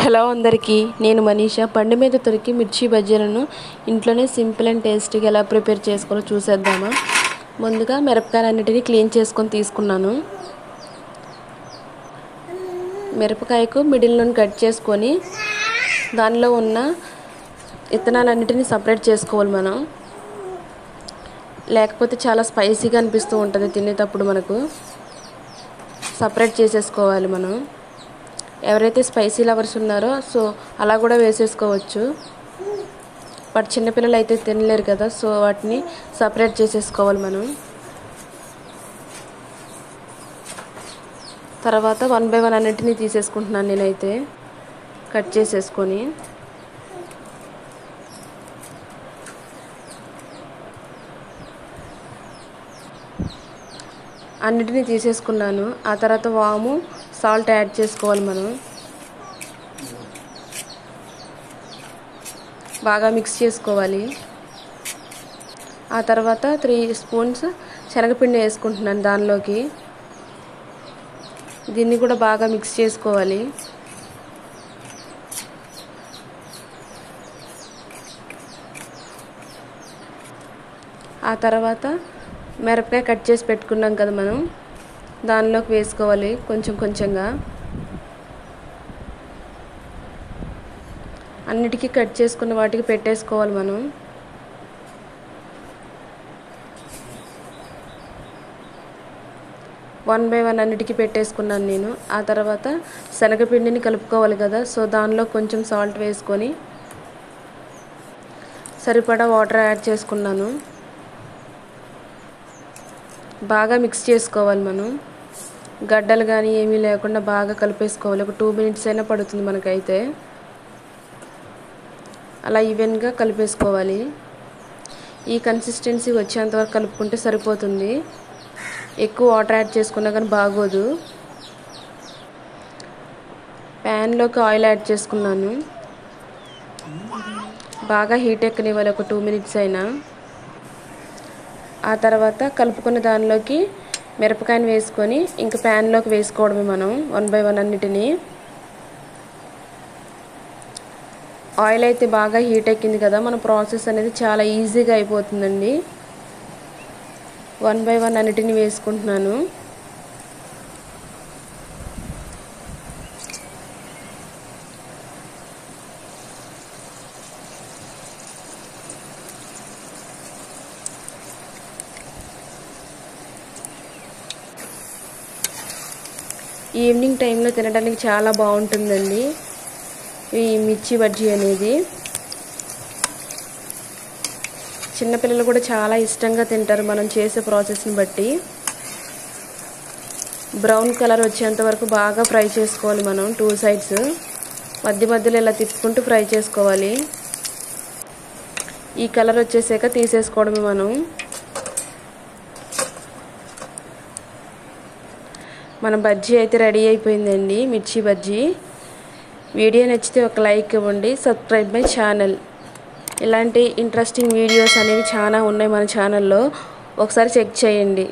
Hello అందరికీ, నేను మనీషా. బండి మీద దొరికి మిర్చి బజ్జీలను ఇంట్లోనే సింపుల్ అండ్ టేస్టీగా ఎలా ప్రిపేర్ చేసుకోవాలో చూసేద్దామా. ముందుగా మిరపకాయలన్నిటిని క్లీన్ చేసుకొని తీసుకున్నాను. మిరపకాయకు మిడిల్ నుండి కట్ చేసుకొని దానిలో ఉన్న విత్తనాలన్నిటిని సపరేట్ చేసుకోవాలి మనం. లేకపోతే చాలా స్పైసీగా అనిపిస్తూ ఉంటుంది తినేటప్పుడు. మనకు సపరేట్ చేసేసుకోవాలి మనం. ఎవరైతే స్పైసీ లవర్స్ ఉన్నారో సో అలా కూడా వేసేసుకోవచ్చు. బట్ చిన్నపిల్లలు అయితే తినలేరు కదా, సో వాటిని సపరేట్ చేసేసుకోవాలి మనం. తర్వాత 1 by 1 అన్నింటినీ తీసేసుకుంటున్నాను నేనైతే కట్ చేసేసుకొని. అన్నిటినీ తీసేసుకున్నాను. ఆ తర్వాత వాము, సాల్ట్ యాడ్ చేసుకోవాలి మనం. బాగా మిక్స్ చేసుకోవాలి. ఆ తర్వాత 3 స్పూన్స్ శనగపిండి వేసుకుంటున్నాను దానిలోకి. దీన్ని కూడా బాగా మిక్స్ చేసుకోవాలి. ఆ తర్వాత మిరపకాయ కట్ చేసి పెట్టుకున్నాం కదా మనం, దానిలోకి వేసుకోవాలి కొంచెం కొంచెంగా. అన్నిటికీ కట్ చేసుకున్న వాటికి పెట్టేసుకోవాలి మనం. వన్ బై వన్ అన్నిటికీ పెట్టేసుకున్నాను నేను. ఆ తర్వాత శనగపిండిని కలుపుకోవాలి కదా, సో దానిలో కొంచెం సాల్ట్ వేసుకొని సరిపడా వాటర్ యాడ్ చేసుకున్నాను. బాగా మిక్స్ చేసుకోవాలి మనం. గడ్డలు కానీ ఏమీ లేకుండా బాగా కలిపేసుకోవాలి. ఒక 2 minutes అయినా పడుతుంది మనకైతే. అలా ఈవెన్గా కలిపేసుకోవాలి. ఈ కన్సిస్టెన్సీ వచ్చేంతవరకు కలుపుకుంటే సరిపోతుంది. ఎక్కువ వాటర్ యాడ్ చేసుకున్నా కానీ బాగోదు. ప్యాన్లోకి ఆయిల్ యాడ్ చేసుకున్నాను. బాగా హీట్ ఎక్కనివ్వాలి ఒక 2 minutes అయినా. ఆ తర్వాత కలుపుకున్న దానిలోకి మిరపకాయని వేసుకొని ఇంకా ప్యాన్లోకి వేసుకోవడమే మనం 1 by 1 అన్నిటినీ. ఆయిల్ అయితే బాగా హీట్ ఎక్కింది కదా, మన ప్రాసెస్ అనేది చాలా ఈజీగా అయిపోతుందండి. 1 by 1 అన్నిటినీ వేసుకుంటున్నాను. ఈవినింగ్ టైంలో తినడానికి చాలా బాగుంటుందండి ఈ మిర్చి బజ్జీ అనేది. చిన్నపిల్లలు కూడా చాలా ఇష్టంగా తింటారు మనం చేసే ప్రాసెస్ని బట్టి. బ్రౌన్ కలర్ వచ్చేంత వరకు బాగా ఫ్రై చేసుకోవాలి మనం 2 sides. మధ్య మధ్యలో ఇలా తిప్పుకుంటూ ఫ్రై చేసుకోవాలి. ఈ కలర్ వచ్చేసాక తీసేసుకోవడమే మనం. మన బజ్జీ అయితే రెడీ అయిపోయిందండి, మిర్చి బజ్జీ. వీడియో నచ్చితే ఒక లైక్ ఇవ్వండి. Subscribe my channel. ఇలాంటి ఇంట్రెస్టింగ్ వీడియోస్ అనేవి చాలా ఉన్నాయి మన ఛానల్లో, ఒకసారి చెక్ చేయండి.